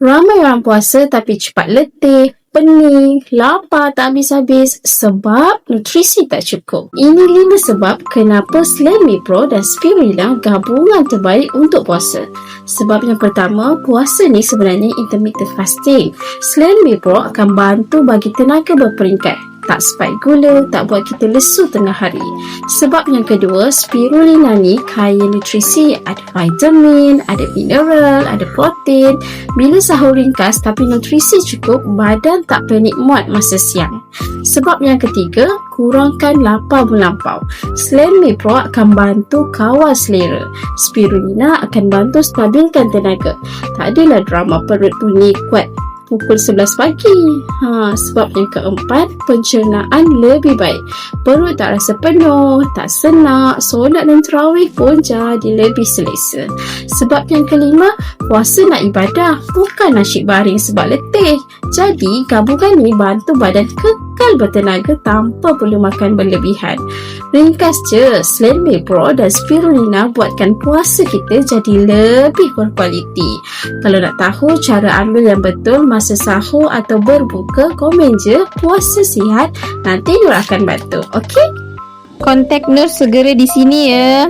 Ramai orang puasa tapi cepat letih, pening, lapar tak habis-habis sebab nutrisi tak cukup. Ini 5 sebab kenapa Slan Me Pro dan Spirulina gabungan terbaik untuk puasa. Sebab yang pertama, puasa ni sebenarnya intermittent fasting. Slan Me Pro akan bantu bagi tenaga berperingkat. Tak spike gula, tak buat kita lesu tengah hari. Sebab yang kedua, Spirulina ni kaya nutrisi, ada vitamin, ada mineral, ada protein. Bila sahur ringkas tapi nutrisi cukup, badan tak panik muat masa siang. Sebab yang ketiga, kurangkan lapar melampau. Slan Me Pro akan bantu kawal selera. Spirulina akan bantu stabilkan tenaga. Tak adalah drama perut bunyi kuat pukul 11 pagi. Sebab yang keempat, pencernaan lebih baik. Perut tak rasa penuh, tak senak, solat dan tarawih pun jadi lebih selesa. Sebab yang kelima, puasa nak ibadah, bukan nasyid baring sebab letih. Jadi, gabungan ni bantu badan kekal bertenaga tanpa perlu makan berlebihan. Ringkas je, Slan Me Pro dan Spirulina buatkan puasa kita jadi lebih berkualiti. Kalau nak tahu cara ambil yang betul masa sahur atau berbuka, komen je puasa sihat, nanti Nur akan bantu. Okey? Kontak Nur segera di sini ya.